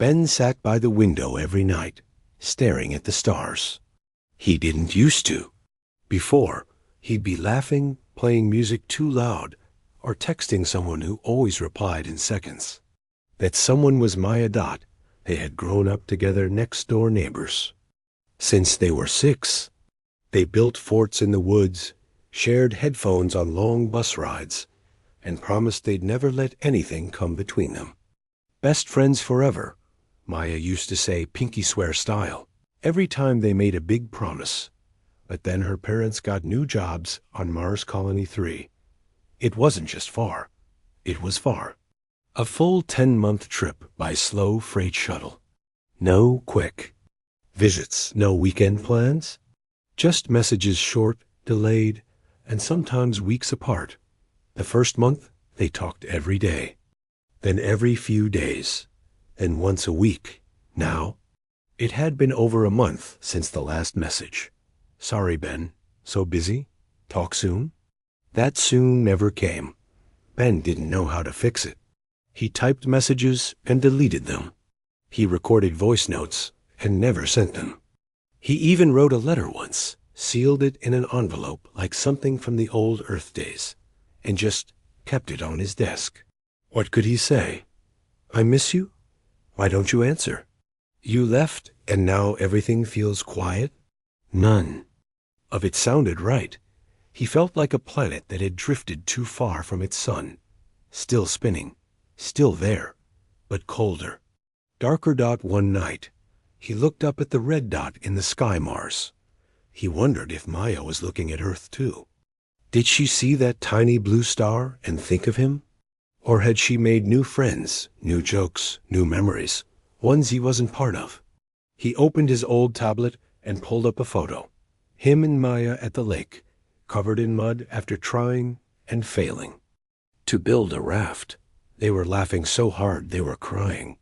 Ben sat by the window every night, staring at the stars. He didn't used to. Before, he'd be laughing, playing music too loud, or texting someone who always replied in seconds. That someone was Maya Dot. They had grown up together, next-door neighbors. Since they were 6, they built forts in the woods, shared headphones on long bus rides, and promised they'd never let anything come between them. Best friends forever, Maya used to say, pinky swear style, every time they made a big promise. But then her parents got new jobs on Mars Colony 3. It wasn't just far. It was far. A full 10-month trip by slow freight shuttle. No quick visits, no weekend plans. Just messages short, delayed, and sometimes weeks apart. The first month, they talked every day. Then every few days. Then once a week. Now, it had been over a month since the last message. Sorry, Ben. So busy? Talk soon? That soon never came. Ben didn't know how to fix it. He typed messages and deleted them. He recorded voice notes and never sent them. He even wrote a letter once, sealed it in an envelope like something from the old Earth days, and just kept it on his desk. What could he say? I miss you? Why don't you answer? You left and now everything feels quiet? None of it sounded right. He felt like a planet that had drifted too far from its sun. Still spinning, still there, but colder. Darker dot one night. He looked up at the red dot in the sky Mars. He wondered if Maya was looking at Earth too. Did she see that tiny blue star and think of him? Or had she made new friends, new jokes, new memories, ones he wasn't part of? He opened his old tablet and pulled up a photo. Him and Maya at the lake, covered in mud after trying and failing to build a raft. They were laughing so hard they were crying.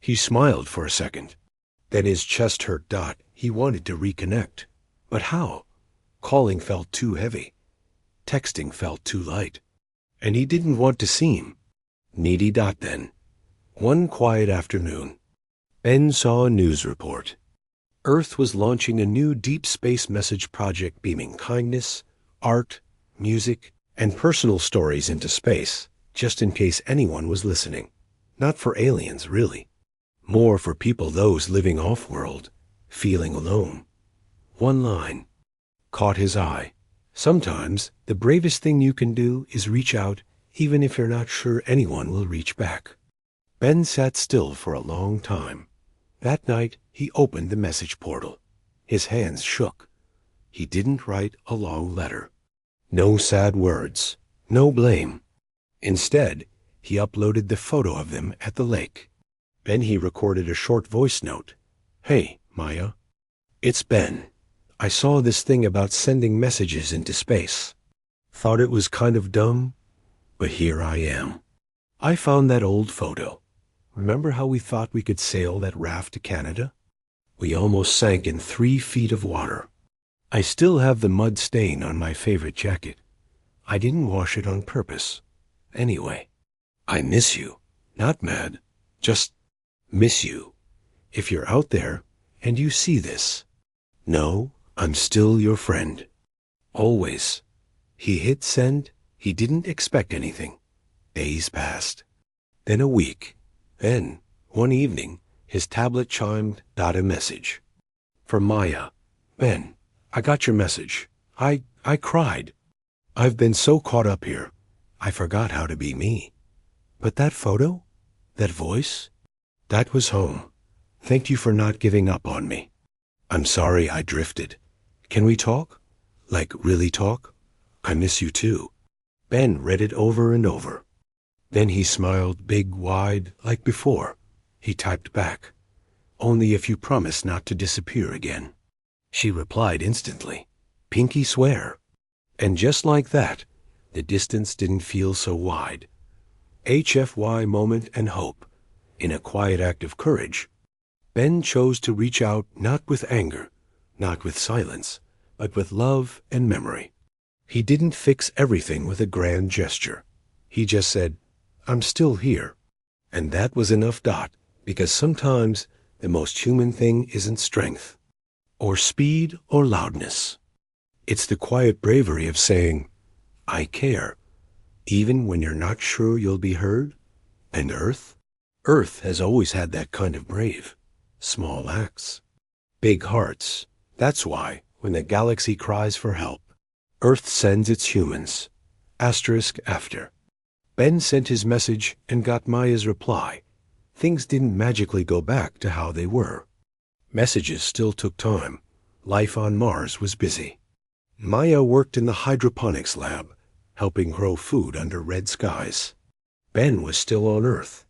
He smiled for a second. Then his chest hurt. He wanted to reconnect. But how? Calling felt too heavy. Texting felt too light. And he didn't want to seem needy. Then, one quiet afternoon, Ben saw a news report. Earth was launching a new deep space message project beaming kindness, art, music, and personal stories into space, just in case anyone was listening. Not for aliens, really. More for people, those living off-world, feeling alone. One line caught his eye. Sometimes the bravest thing you can do is reach out, even if you're not sure anyone will reach back. Ben sat still for a long time. That night, he opened the message portal. His hands shook. He didn't write a long letter. No sad words. No blame. Instead, he uploaded the photo of them at the lake. Then he recorded a short voice note. Hey, Maya. It's Ben. I saw this thing about sending messages into space. Thought it was kind of dumb, but here I am. I found that old photo. Remember how we thought we could sail that raft to Canada? We almost sank in 3 feet of water. I still have the mud stain on my favorite jacket. I didn't wash it on purpose. Anyway, I miss you. Not mad. Just miss you. If you're out there and you see this, know I'm still your friend. Always. He hit send. He didn't expect anything. Days passed. Then a week. Then, one evening, his tablet chimed a message. From Maya. Ben, I got your message. I cried. I've been so caught up here. I forgot how to be me. But that photo? That voice? That was home. Thank you for not giving up on me. I'm sorry I drifted. Can we talk? Like really talk? I miss you too. Ben read it over and over. Then he smiled big, wide, like before. He typed back. Only if you promise not to disappear again. She replied instantly. Pinky swear. And just like that, the distance didn't feel so wide. HFY moment and hope. In a quiet act of courage, Ben chose to reach out not with anger, not with silence, but with love and memory. He didn't fix everything with a grand gesture. He just said, I'm still here. And that was enough. Because sometimes the most human thing isn't strength, or speed, or loudness. It's the quiet bravery of saying, I care, even when you're not sure you'll be heard. And Earth has always had that kind of brave, small acts. Big hearts. That's why, when the galaxy cries for help, Earth sends its humans. Asterisk after. Ben sent his message and got Maya's reply. Things didn't magically go back to how they were. Messages still took time. Life on Mars was busy. Maya worked in the hydroponics lab, helping grow food under red skies. Ben was still on Earth,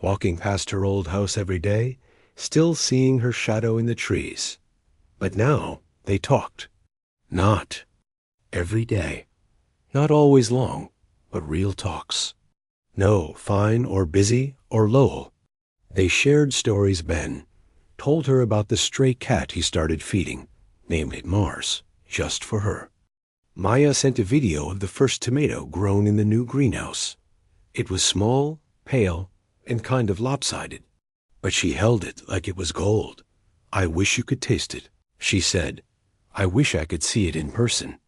walking past her old house every day, still seeing her shadow in the trees. But now they talked. Not every day. Not always long, but real talks. No fine or busy or Lowell. They shared stories. Ben told her about the stray cat he started feeding, named it Mars, just for her. Maya sent a video of the first tomato grown in the new greenhouse. It was small, pale, and kind of lopsided, but she held it like it was gold. I wish you could taste it, she said. I wish I could see it in person,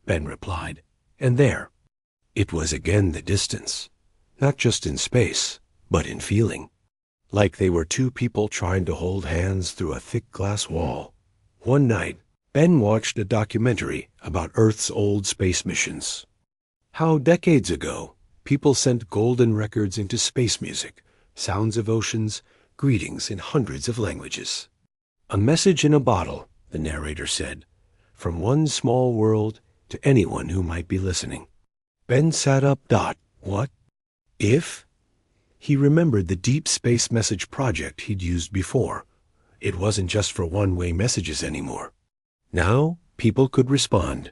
Ben replied. And there, it was again the distance, not just in space, but in feeling. Like they were two people trying to hold hands through a thick glass wall. One night, Ben watched a documentary about Earth's old space missions. How decades ago, people sent golden records into space music, sounds of oceans, greetings in hundreds of languages. A message in a bottle, the narrator said, from one small world to anyone who might be listening. Ben sat up. What? If? He remembered the Deep Space Message project he'd used before. It wasn't just for one-way messages anymore. Now, people could respond.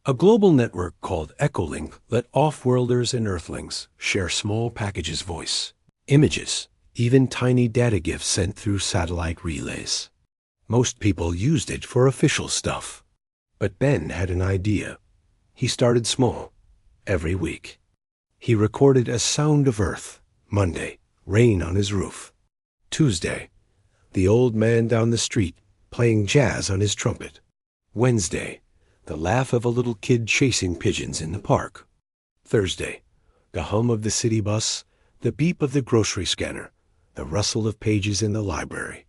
A global network called Echolink let off-worlders and Earthlings share small packages, voice, images, even tiny data gifs sent through satellite relays. Most people used it for official stuff. But Ben had an idea. He started small. Every week. He recorded a sound of Earth. Monday, rain on his roof. Tuesday, the old man down the street playing jazz on his trumpet. Wednesday, the laugh of a little kid chasing pigeons in the park. Thursday, the hum of the city bus, the beep of the grocery scanner, the rustle of pages in the library.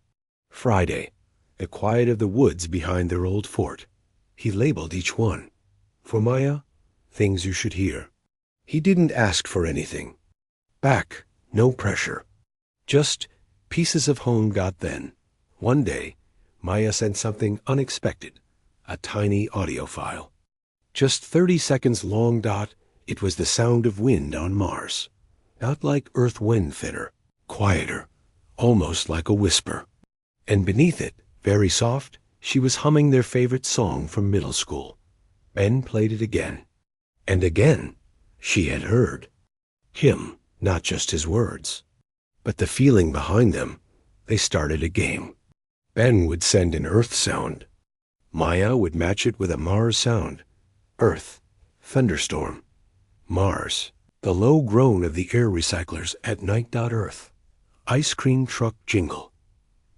Friday, the quiet of the woods behind their old fort. He labeled each one. For Maya, things you should hear. He didn't ask for anything. Back, no pressure. Just pieces of home got then. One day, Maya sent something unexpected. A tiny audio file. Just 30 seconds long. It was the sound of wind on Mars. Not like Earth wind thinner. Quieter. Almost like a whisper. And beneath it, very soft, she was humming their favorite song from middle school. Ben played it again. And again, she had heard. Him, not just his words, but the feeling behind them. They started a game. Ben would send an Earth sound. Maya would match it with a Mars sound. Earth, thunderstorm. Mars, the low groan of the air recyclers at night. Earth, ice cream truck jingle.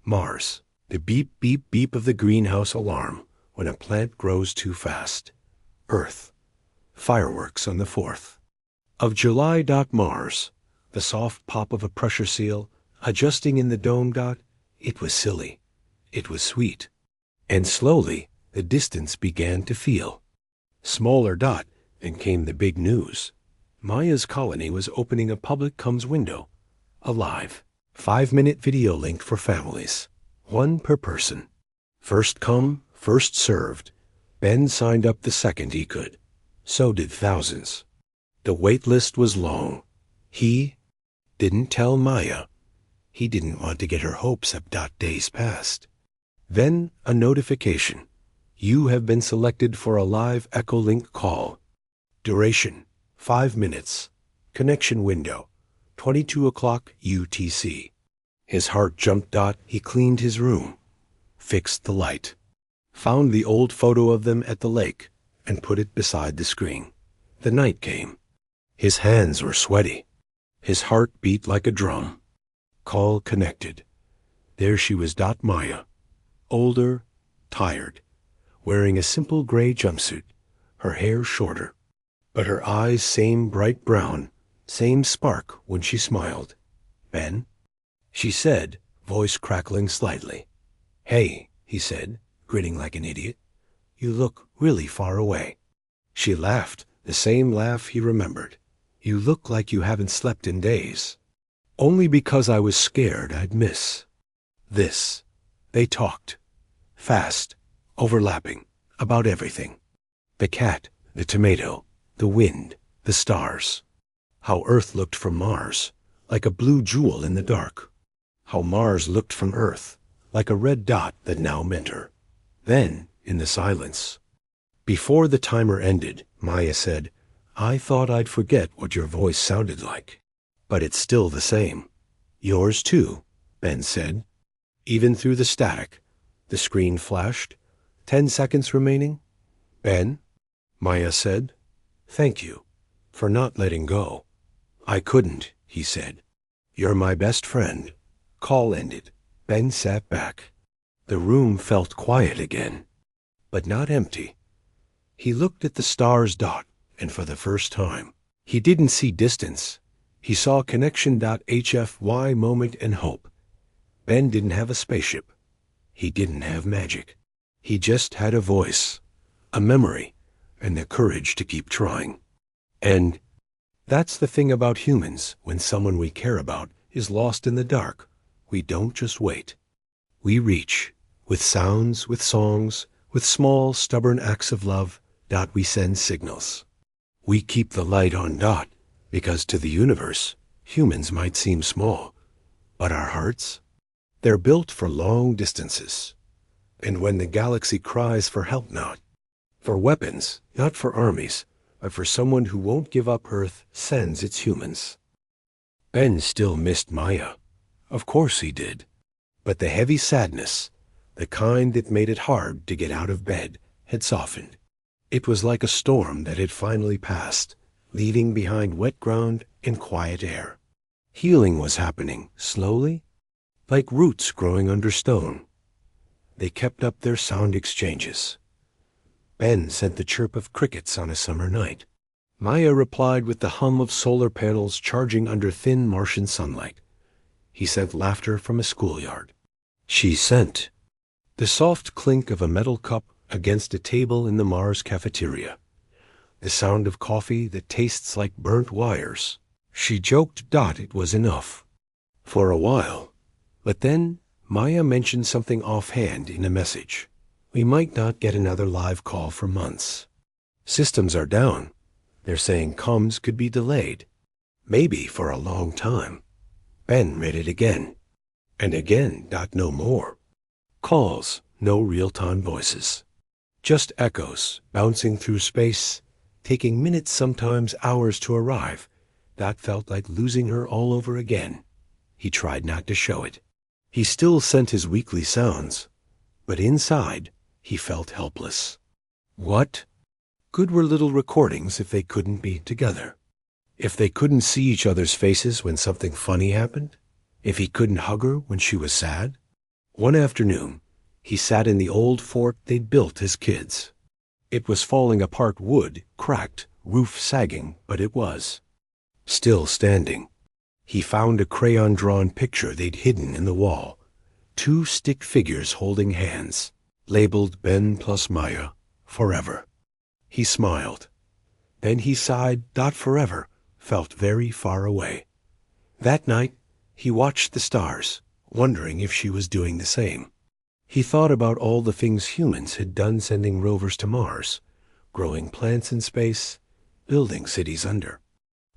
Mars, the beep, beep, beep of the greenhouse alarm when a plant grows too fast. Earth, fireworks on the 4th of July. Mars, the soft pop of a pressure seal adjusting in the dome. It was silly. It was sweet. And slowly, the distance began to feel smaller. And came the big news. Maya's colony was opening a public comms window. A live, 5-minute video link for families. One per person. First come, first served. Ben signed up the second he could. So did thousands. The wait list was long. He didn't tell Maya. He didn't want to get her hopes up. Days passed. Then a notification. You have been selected for a live Echolink call. Duration, 5 minutes. Connection window, 22 o'clock UTC. His heart jumped. He cleaned his room, fixed the light, found the old photo of them at the lake, and put it beside the screen. The night came. His hands were sweaty. His heart beat like a drum. Call connected. There she was, Maya. Older, tired, wearing a simple gray jumpsuit, her hair shorter, but her eyes same bright brown, same spark when she smiled. Ben? She said, voice crackling slightly. Hey, he said, grinning like an idiot. You look really far away. She laughed, the same laugh he remembered. You look like you haven't slept in days. Only because I was scared I'd miss. This. They talked. Fast, overlapping, about everything. The cat, the tomato, the wind, the stars. How Earth looked from Mars, like a blue jewel in the dark. How Mars looked from Earth, like a red dot that now meant her. Then, in the silence. Before the timer ended, Maya said, I thought I'd forget what your voice sounded like. But it's still the same. Yours too, Ben said. Even through the static, the screen flashed. 10 seconds remaining. Ben, Maya said, thank you for not letting go. I couldn't, he said. You're my best friend. Call ended. Ben sat back. The room felt quiet again, but not empty. He looked at the stars, and for the first time, he didn't see distance. He saw connection. HFY moment and hope. Ben didn't have a spaceship. He didn't have magic. He just had a voice, a memory, and the courage to keep trying. And that's the thing about humans. When someone we care about is lost in the dark, we don't just wait. We reach, with sounds, with songs, with small, stubborn acts of love. We send signals. We keep the light on. Because to the universe, humans might seem small, but our hearts, they're built for long distances. And when the galaxy cries for help, not for weapons, not for armies, but for someone who won't give up, Earth sends its humans. Ben still missed Maya. Of course he did. But the heavy sadness, the kind that made it hard to get out of bed, had softened. It was like a storm that had finally passed, leaving behind wet ground and quiet air. Healing was happening, slowly, like roots growing under stone. They kept up their sound exchanges. Ben sent the chirp of crickets on a summer night. Maya replied with the hum of solar panels charging under thin Martian sunlight. He sent laughter from a schoolyard. She sent the soft clink of a metal cup against a table in the Mars cafeteria. The sound of coffee that tastes like burnt wires. She joked it was enough. For a while. But then Maya mentioned something offhand in a message. We might not get another live call for months. Systems are down. They're saying comms could be delayed. Maybe for a long time. Ben read it again. And again. No more. Calls, no real-time voices. Just echoes bouncing through space, taking minutes, sometimes hours to arrive. That felt like losing her all over again. He tried not to show it. He still sent his weekly sounds, but inside he felt helpless. What good were little recordings if they couldn't be together? If they couldn't see each other's faces when something funny happened? If he couldn't hug her when she was sad? One afternoon, he sat in the old fort they'd built as kids. It was falling apart, wood cracked, roof sagging, but it was still standing. He found a crayon-drawn picture they'd hidden in the wall. 2 stick figures holding hands, labeled Ben plus Maya, forever. He smiled. Then he sighed. Forever felt very far away. That night, he watched the stars, wondering if she was doing the same. He thought about all the things humans had done, sending rovers to Mars, growing plants in space, building cities under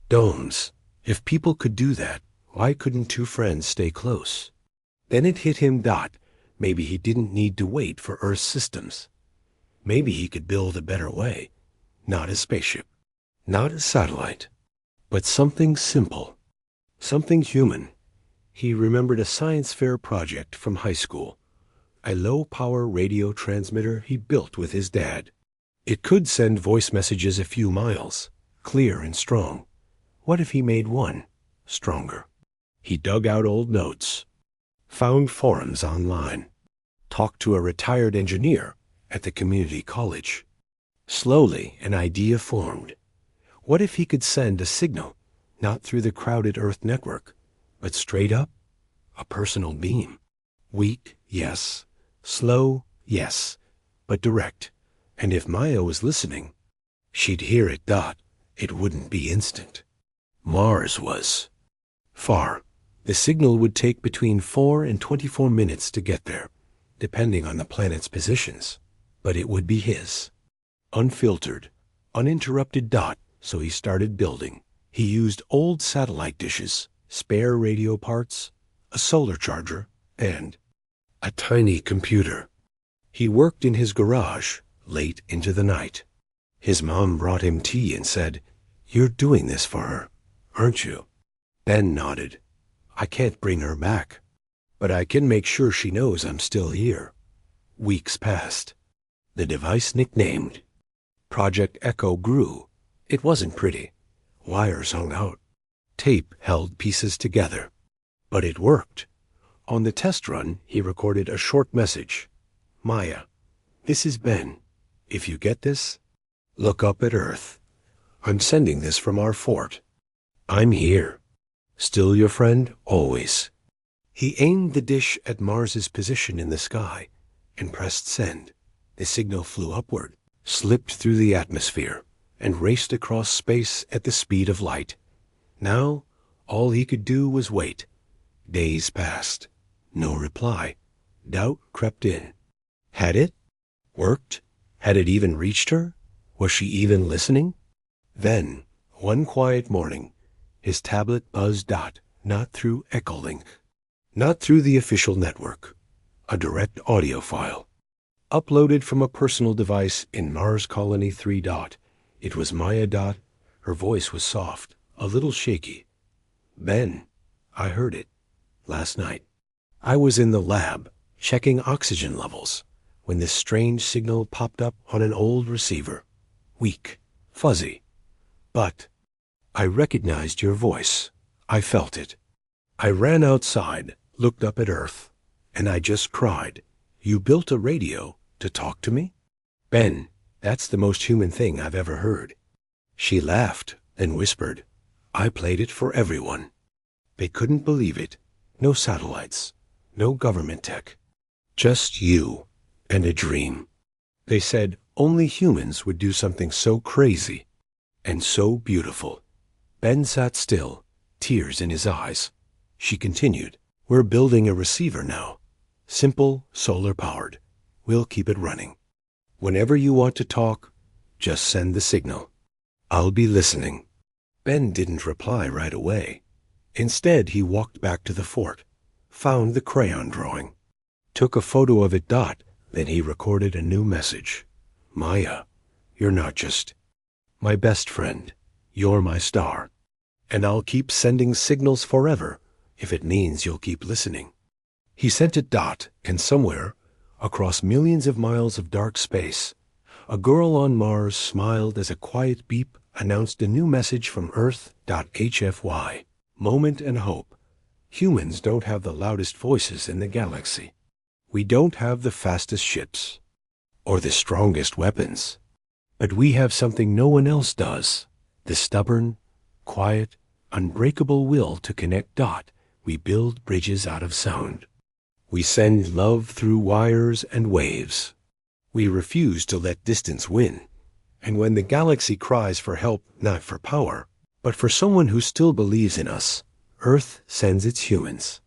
domes. If people could do that, why couldn't 2 friends stay close? Then it hit him. Maybe he didn't need to wait for Earth's systems. Maybe he could build a better way. Not a spaceship, not a satellite, but something simple, something human. He remembered a science fair project from high school, a low-power radio transmitter he built with his dad. It could send voice messages a few miles, clear and strong. What if he made one stronger? He dug out old notes, found forums online, talked to a retired engineer at the community college. Slowly, an idea formed. What if he could send a signal, not through the crowded Earth network, but straight up? A personal beam. Weak, yes. Slow, yes. But direct. And if Maya was listening, she'd hear it. It wouldn't be instant. Mars was far. The signal would take between 4 and 24 minutes to get there, depending on the planet's positions. But it would be his. Unfiltered, uninterrupted. So he started building. He used old satellite dishes, spare radio parts, a solar charger, and a tiny computer. He worked in his garage late into the night. His mom brought him tea and said, "You're doing this for her, aren't you?" Ben nodded. "I can't bring her back, but I can make sure she knows I'm still here." Weeks passed. The device, nicknamed Project Echo, grew. It wasn't pretty. Wires hung out. Tape held pieces together. But it worked. On the test run, he recorded a short message. "Maya, this is Ben. If you get this, look up at Earth. I'm sending this from our fort. I'm here. Still your friend, always." He aimed the dish at Mars's position in the sky and pressed send. The signal flew upward, slipped through the atmosphere, and raced across space at the speed of light. Now, all he could do was wait. Days passed. No reply. Doubt crept in. Had it worked? Had it even reached her? Was she even listening? Then, one quiet morning, his tablet buzzed. Not through Echolink, not through the official network. A direct audio file, uploaded from a personal device in Mars Colony 3. It was Maya. Her voice was soft, a little shaky. "Ben, I heard it. Last night. I was in the lab, checking oxygen levels, when this strange signal popped up on an old receiver. Weak, fuzzy. But I recognized your voice. I felt it. I ran outside, looked up at Earth, and I just cried. You built a radio to talk to me? Ben, that's the most human thing I've ever heard." She laughed and whispered, "I played it for everyone." They couldn't believe it. No satellites, no government tech. Just you and a dream. They said only humans would do something so crazy and so beautiful. Ben sat still, tears in his eyes. She continued, "We're building a receiver now. Simple, solar-powered. We'll keep it running. Whenever you want to talk, just send the signal. I'll be listening." Ben didn't reply right away. Instead, he walked back to the fort, found the crayon drawing, took a photo of it. Then he recorded a new message. "Maya, you're not just my best friend. You're my star. And I'll keep sending signals forever if it means you'll keep listening." He sent it. And somewhere, across millions of miles of dark space, a girl on Mars smiled as a quiet beep announced a new message from Earth. HFY. Moment and hope. Humans don't have the loudest voices in the galaxy. We don't have the fastest ships or the strongest weapons. But we have something no one else does. The stubborn, quiet, unbreakable will to connect. We build bridges out of sound. We send love through wires and waves. We refuse to let distance win. And when the galaxy cries for help, not for power, but for someone who still believes in us, Earth sends its humans.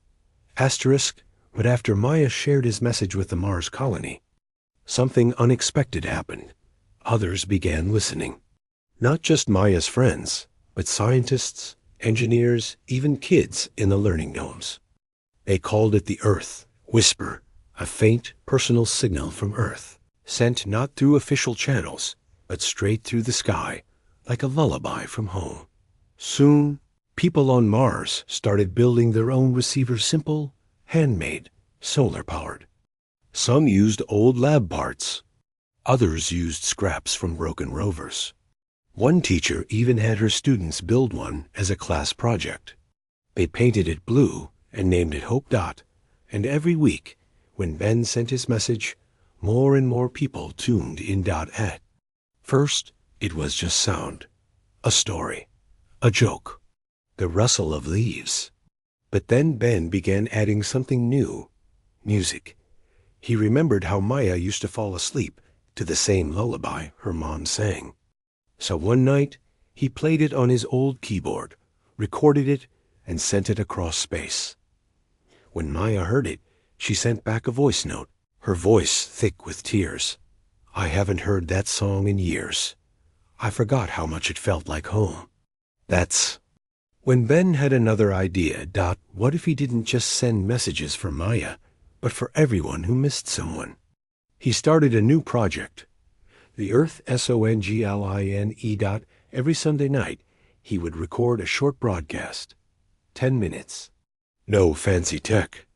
Asterisk, but after Maya shared his message with the Mars colony, something unexpected happened. Others began listening. Not just Maya's friends, but scientists, engineers, even kids in the learning domes. They called it the Earth Whisper, a faint personal signal from Earth, sent not through official channels, but straight through the sky, like a lullaby from home. Soon, people on Mars started building their own receivers, simple, handmade, solar-powered. Some used old lab parts. Others used scraps from broken rovers. One teacher even had her students build one as a class project. They painted it blue and named it Hope Dot, and every week, when Ben sent his message, more and more people tuned in. At first, it was just sound, a story, a joke, the rustle of leaves. But then Ben began adding something new, music. He remembered how Maya used to fall asleep to the same lullaby her mom sang. So one night, he played it on his old keyboard, recorded it, and sent it across space. When Maya heard it, she sent back a voice note, her voice thick with tears. "I haven't heard that song in years. I forgot how much it felt like home." That's when Ben had another idea. What if he didn't just send messages for Maya, but for everyone who missed someone? He started a new project, the Earth SONGLINE. Every Sunday night, he would record a short broadcast, 10 minutes. No fancy tech,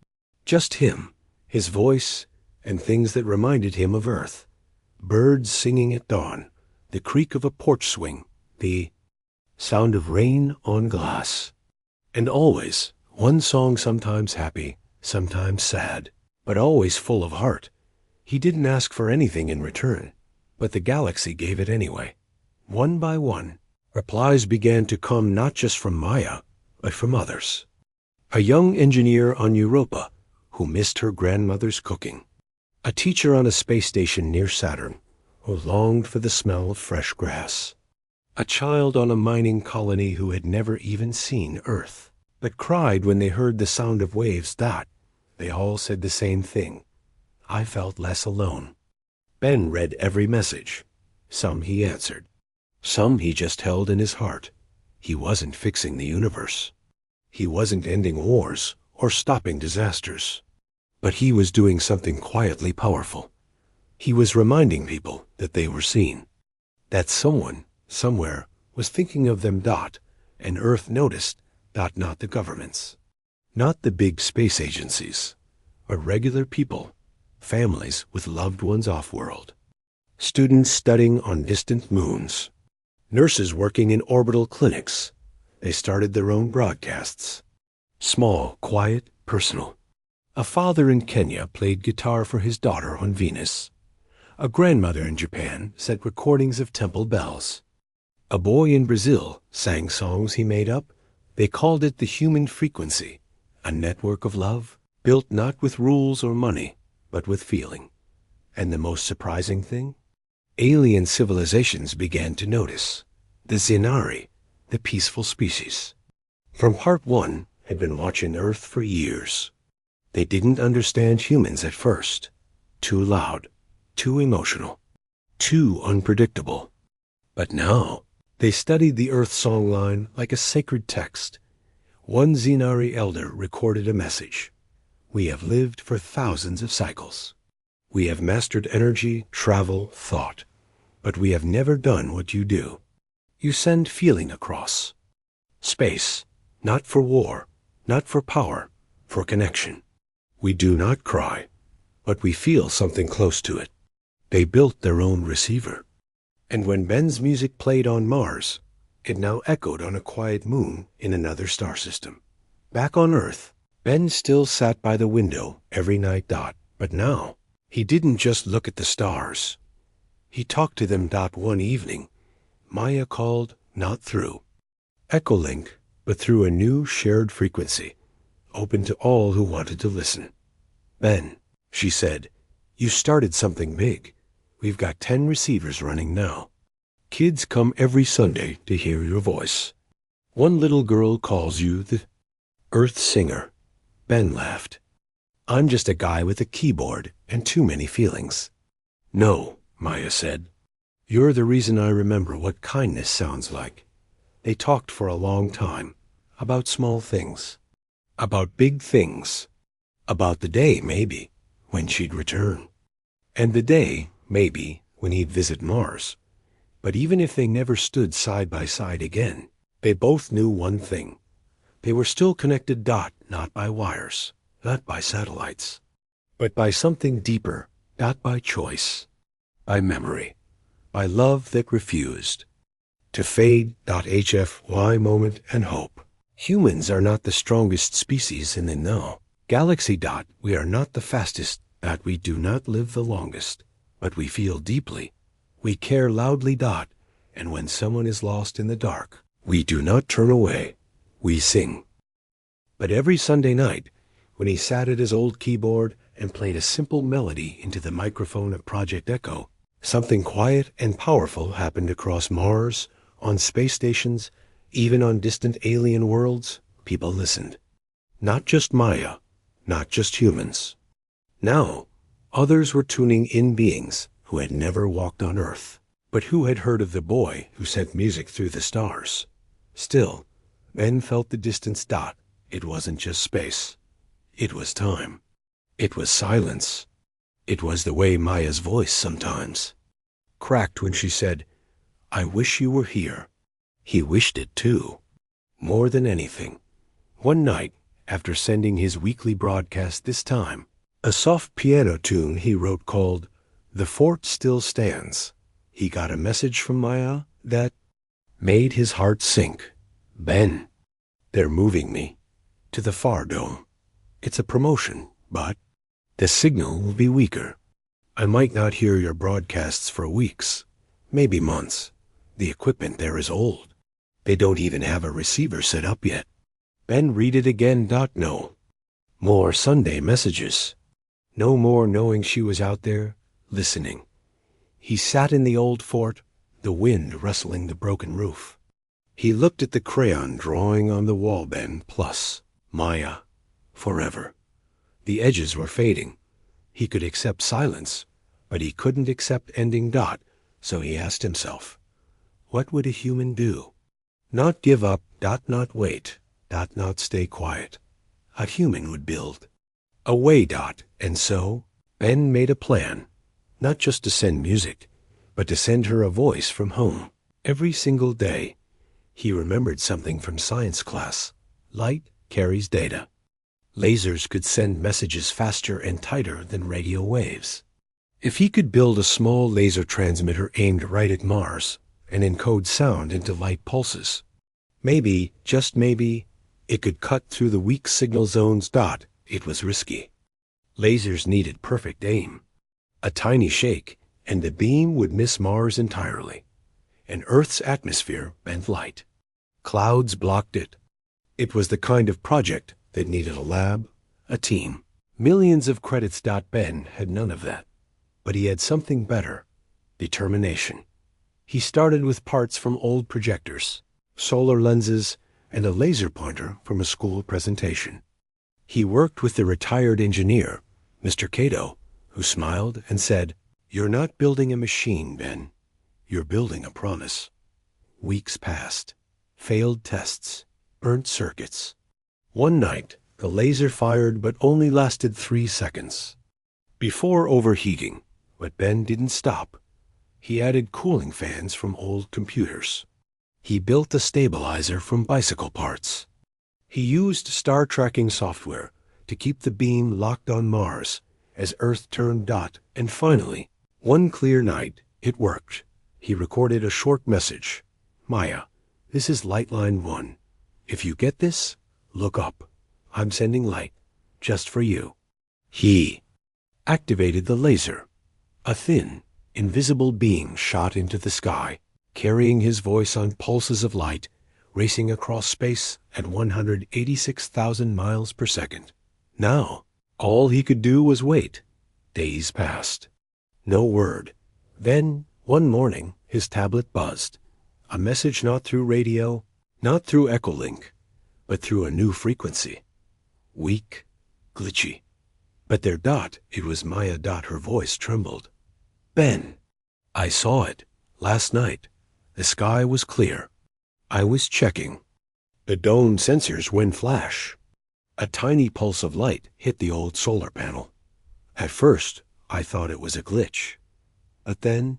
just him, his voice, and things that reminded him of Earth. Birds singing at dawn, the creak of a porch swing, the sound of rain on glass. And always, one song, sometimes happy, sometimes sad, but always full of heart. He didn't ask for anything in return, but the galaxy gave it anyway. One by one, replies began to come not just from Maya, but from others. A young engineer on Europa who missed her grandmother's cooking. A teacher on a space station near Saturn who longed for the smell of fresh grass. A child on a mining colony who had never even seen Earth, but cried when they heard the sound of waves. They all said the same thing. I felt less alone. Ben read every message. Some he answered. Some he just held in his heart. He wasn't fixing the universe. He wasn't ending wars or stopping disasters. But he was doing something quietly powerful. He was reminding people that they were seen. That someone, somewhere, was thinking of them. And Earth noticed. Not the governments. Not the big space agencies. But regular people. Families with loved ones off-world. Students studying on distant moons. Nurses working in orbital clinics. They started their own broadcasts. Small, quiet, personal. A father in Kenya played guitar for his daughter on Venus. A grandmother in Japan sent recordings of temple bells. A boy in Brazil sang songs he made up. They called it the human frequency, a network of love, built not with rules or money, but with feeling. And the most surprising thing? Alien civilizations began to notice. The Zinari, the peaceful species, from Part 1, had been watching Earth for years. They didn't understand humans at first. Too loud, too emotional, too unpredictable. But now, they studied the Earth songline like a sacred text. One Zinari elder recorded a message. We have lived for thousands of cycles. We have mastered energy, travel, thought. But we have never done what you do. You send feeling across. Space, not for war, not for power, for connection. We do not cry, but we feel something close to it. They built their own receiver. And when Ben's music played on Mars, it now echoed on a quiet moon in another star system. Back on Earth, Ben still sat by the window every night. But now, he didn't just look at the stars. He talked to them. One evening, Maya called, not through Echolink, but through a new shared frequency, open to all who wanted to listen. Ben, she said, you started something big. We've got 10 receivers running now. Kids come every Sunday to hear your voice. One little girl calls you the Earth Singer. Ben laughed. I'm just a guy with a keyboard and too many feelings. No, Maya said. You're the reason I remember what kindness sounds like. They talked for a long time, about small things, about big things, about the day, maybe, when she'd return, and the day, maybe, when he'd visit Mars. But even if they never stood side by side again, they both knew one thing. They were still connected. Not by wires, not by satellites, but by something deeper, not by choice, by memory, by love that refused to fade. HFY moment and hope. Humans are not the strongest species in the know. Galaxy. We are not the fastest. We do not live the longest. But we feel deeply. We care loudly. And when someone is lost in the dark, we do not turn away. We sing. But every Sunday night, when he sat at his old keyboard and played a simple melody into the microphone of Project Echo, something quiet and powerful happened across Mars, on space stations, even on distant alien worlds. People listened. Not just Maya, not just humans. Now, others were tuning in, beings who had never walked on Earth, but who had heard of the boy who sent music through the stars. Still, Ben felt the distance. It wasn't just space. It was time. It was silence. It was the way Maya's voice sometimes cracked when she said, "I wish you were here." He wished it too. More than anything. One night, after sending his weekly broadcast this time, a soft piano tune he wrote called "The Fort Still Stands," he got a message from Maya that made his heart sink. "Ben, they're moving me to the far dome. It's a promotion, but the signal will be weaker. I might not hear your broadcasts for weeks, maybe months. The equipment there is old. They don't even have a receiver set up yet." Ben read it again. No more Sunday messages. No more knowing she was out there, listening. He sat in the old fort, the wind rustling the broken roof. He looked at the crayon drawing on the wall. Ben plus Maya. Forever. The edges were fading. He could accept silence, but he couldn't accept ending. So he asked himself, what would a human do? Not give up. Not wait. Not stay quiet. A human would build a way. And so Ben made a plan, not just to send music, but to send her a voice from home. Every single day, he remembered something from science class. Light carries data. Lasers could send messages faster and tighter than radio waves. If he could build a small laser transmitter aimed right at Mars and encode sound into light pulses, maybe, just maybe, it could cut through the weak signal zones. It was risky. Lasers needed perfect aim. A tiny shake, and the beam would miss Mars entirely. And Earth's atmosphere bent light. Clouds blocked it. It was the kind of project that needed a lab, a team. Millions of credits. Ben had none of that. But he had something better. Determination. He started with parts from old projectors, solar lenses, and a laser pointer from a school presentation. He worked with the retired engineer, Mr. Cato, who smiled and said, "You're not building a machine, Ben. You're building a promise." Weeks passed. Failed tests. Burnt circuits. One night, the laser fired but only lasted 3 seconds. Before overheating, but Ben didn't stop. He added cooling fans from old computers. He built a stabilizer from bicycle parts. He used star tracking software to keep the beam locked on Mars as Earth turned. And finally, one clear night, it worked. He recorded a short message. "Maya, this is Lightline 1. If you get this, look up. I'm sending light, just for you." He activated the laser. A thin, invisible beam shot into the sky, carrying his voice on pulses of light, racing across space at 186,000 miles per second. Now, all he could do was wait. Days passed. No word. Then, one morning, his tablet buzzed. A message not through radio, not through Echolink, but through a new frequency. Weak, glitchy. But their. It was Maya. Her voice trembled. "Ben, I saw it. Last night. The sky was clear. I was checking. The dome sensors went flash. A tiny pulse of light hit the old solar panel. At first, I thought it was a glitch. But then,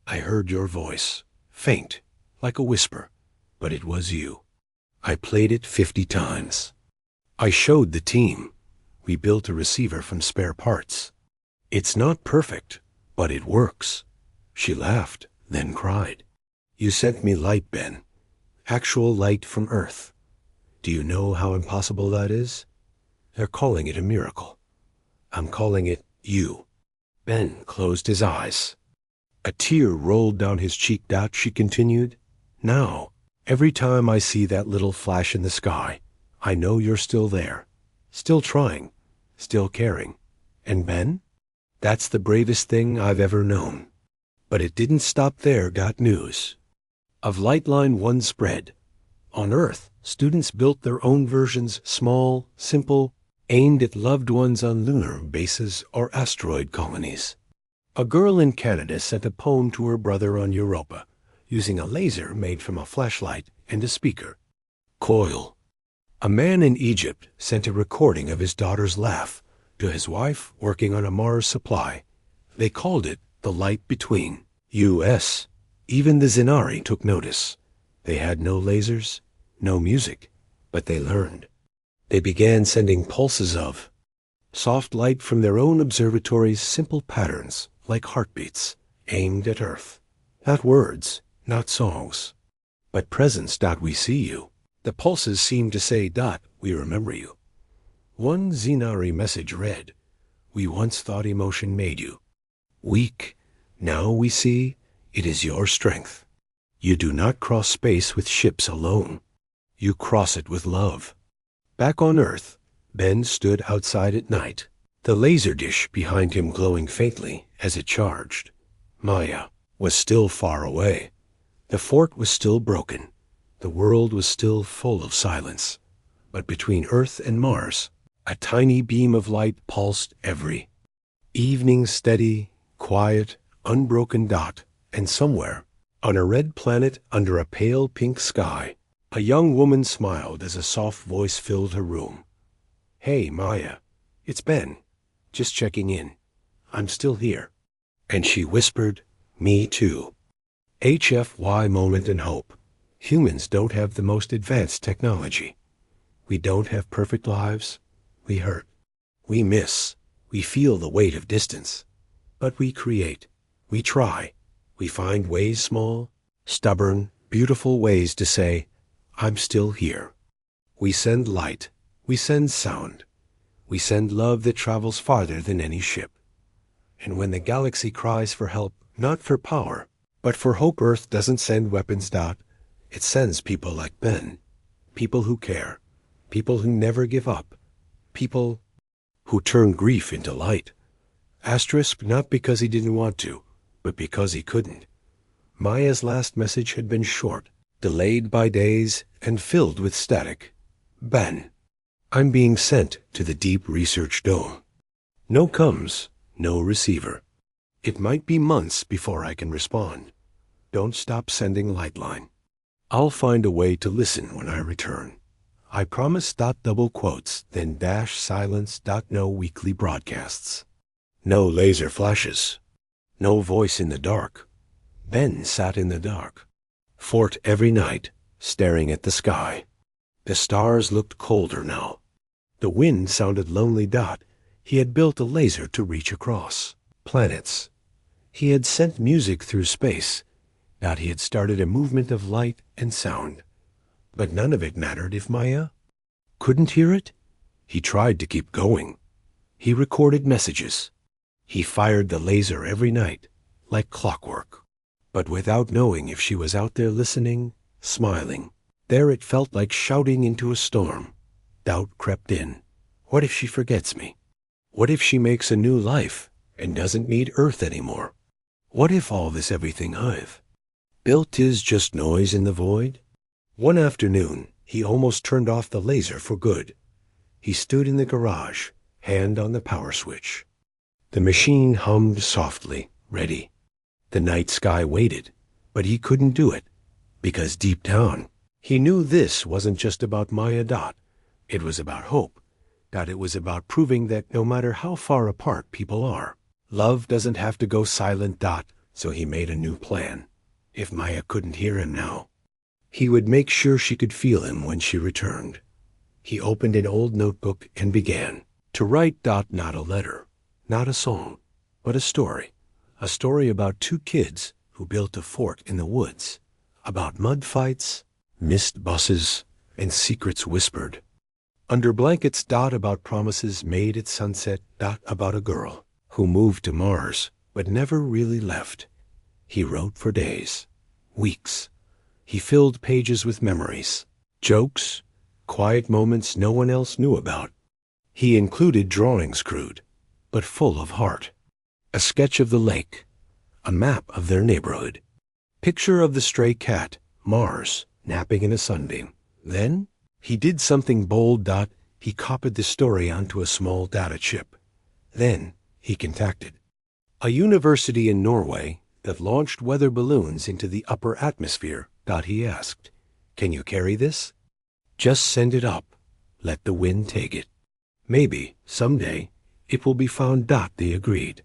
I heard your voice. Faint, like a whisper. But it was you. I played it 50 times. I showed the team. We built a receiver from spare parts. It's not perfect, but it works." She laughed, then cried. "You sent me light, Ben. Actual light from Earth. Do you know how impossible that is? They're calling it a miracle. I'm calling it you. Ben closed his eyes. A tear rolled down his cheek. She continued. Now, every time I see that little flash in the sky, I know you're still there, still trying, still caring. And Ben? That's the bravest thing I've ever known. But it didn't stop there. Got news. Of Lightline 1 spread. On Earth, students built their own versions, small, simple, aimed at loved ones on lunar bases or asteroid colonies. A girl in Canada sent a poem to her brother on Europa, using a laser made from a flashlight and a speaker. Coil. A man in Egypt sent a recording of his daughter's laugh to his wife working on a Mars supply. They called it The Light Between. U.S. Even the Zenari took notice. They had no lasers, no music, but they learned. They began sending pulses of soft light from their own observatories, simple patterns like heartbeats, aimed at Earth. Not words, not songs, but presence. We see you. The pulses seemed to say, we remember you. One Zenari message read, we once thought emotion made you weak. Now we see it is your strength. You do not cross space with ships alone. You cross it with love. Back on Earth, Ben stood outside at night, the laser dish behind him glowing faintly as it charged. Maya was still far away. The fort was still broken. The world was still full of silence. But between Earth and Mars, a tiny beam of light pulsed every evening, steady, quiet, unbroken dot, and somewhere, on a red planet under a pale pink sky, a young woman smiled as a soft voice filled her room. Hey, Maya, it's Ben. Just checking in. I'm still here. And she whispered, me too. HFY moment and hope. Humans don't have the most advanced technology. We don't have perfect lives. We hurt. We miss. We feel the weight of distance. But we create. We try. We find ways, small, stubborn, beautiful ways to say, I'm still here. We send light. We send sound. We send love that travels farther than any ship. And when the galaxy cries for help, not for power, but for hope, Earth doesn't send weapons. It sends people like Ben. People who care. People who never give up. People who turn grief into light. Asterisk, not because he didn't want to, but because he couldn't. Maya's last message had been short, delayed by days, and filled with static. Ben, I'm being sent to the Deep Research Dome. No comes, no receiver. It might be months before I can respond. Don't stop sending Lightline. I'll find a way to listen when I return. I promise. Double quotes, then dash silence. No weekly broadcasts. No laser flashes. No voice in the dark. Ben sat in the dark. Fort every night, staring at the sky. The stars looked colder now. The wind sounded lonely. He had built a laser to reach across planets. He had sent music through space. He had started a movement of light and sound. But none of it mattered if Maya couldn't hear it. He tried to keep going. He recorded messages. He fired the laser every night, like clockwork. But without knowing if she was out there listening, smiling. There it felt like shouting into a storm. Doubt crept in. What if she forgets me? What if she makes a new life and doesn't need Earth anymore? What if all this everything I've built is just noise in the void? One afternoon, he almost turned off the laser for good. He stood in the garage, hand on the power switch. The machine hummed softly, ready. The night sky waited, but he couldn't do it, because deep down, he knew this wasn't just about Maya. It was about hope. It was about proving that no matter how far apart people are, love doesn't have to go silent. So he made a new plan. If Maya couldn't hear him now, he would make sure she could feel him when she returned. He opened an old notebook and began to write. Not a letter, not a song, but a story. A story about two kids who built a fort in the woods, about mud fights, missed buses, and secrets whispered. Under blankets, about promises made at sunset, about a girl who moved to Mars but never really left. He wrote for days, weeks. He filled pages with memories, jokes, quiet moments no one else knew about. He included drawings crude, but full of heart. A sketch of the lake, a map of their neighborhood, picture of the stray cat, Mars, napping in a sunbeam. Then he did something bold. He copied the story onto a small data chip. Then he contacted a university in Norway that launched weather balloons into the upper atmosphere. He asked, "Can you carry this?" "Just send it up. Let the wind take it. Maybe, someday, it will be found." They agreed.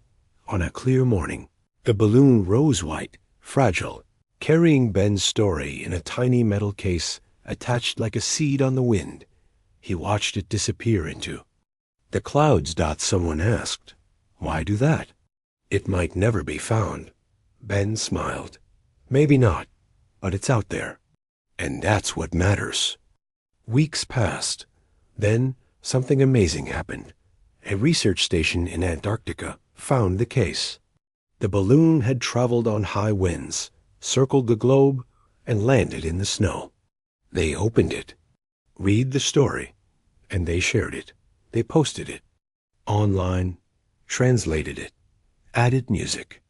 On a clear morning, the balloon rose white, fragile, carrying Ben's story in a tiny metal case attached like a seed on the wind. He watched it disappear into the clouds. Someone asked, "Why do that?" "It might never be found." Ben smiled. "Maybe not, but it's out there. And that's what matters." Weeks passed. Then something amazing happened. A research station in Antarctica found the case. The balloon had traveled on high winds, circled the globe, and landed in the snow. They opened it, read the story, and they shared it. They posted it online, translated it, added music,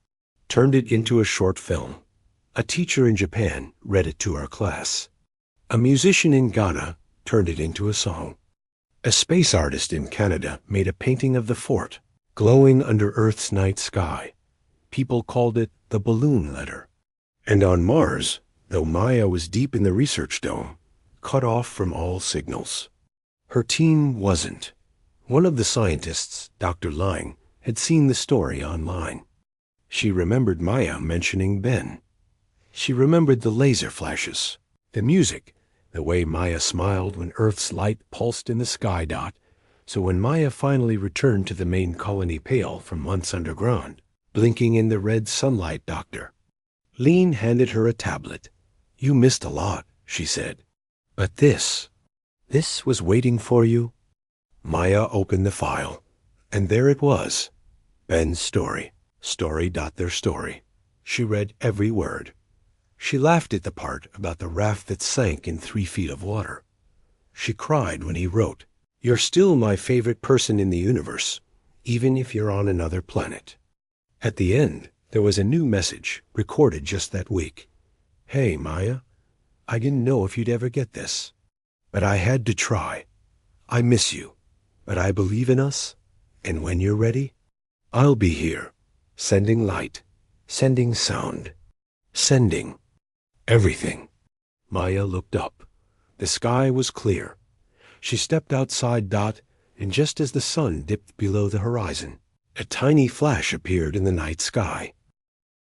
turned it into a short film. A teacher in Japan read it to our class. A musician in Ghana turned it into a song. A space artist in Canada made a painting of the fort, glowing under Earth's night sky. People called it the balloon letter. And on Mars, though Maya was deep in the research dome, cut off from all signals, her team wasn't. One of the scientists, Dr. Lang, had seen the story online. She remembered Maya mentioning Ben. She remembered the laser flashes, the music, the way Maya smiled when Earth's light pulsed in the sky. So when Maya finally returned to the main colony pale from months underground, blinking in the red sunlight, Dr. Lean handed her a tablet. "You missed a lot," she said. "But this was waiting for you." Maya opened the file, and there it was. Ben's story. Their story. She read every word. She laughed at the part about the raft that sank in 3 feet of water. She cried when he wrote, "You're still my favorite person in the universe, even if you're on another planet." At the end, there was a new message, recorded just that week. "Hey, Maya, I didn't know if you'd ever get this, but I had to try. I miss you, but I believe in us, and when you're ready, I'll be here, sending light, sending sound, sending everything." Maya looked up. The sky was clear. She stepped outside. And just as the sun dipped below the horizon, a tiny flash appeared in the night sky.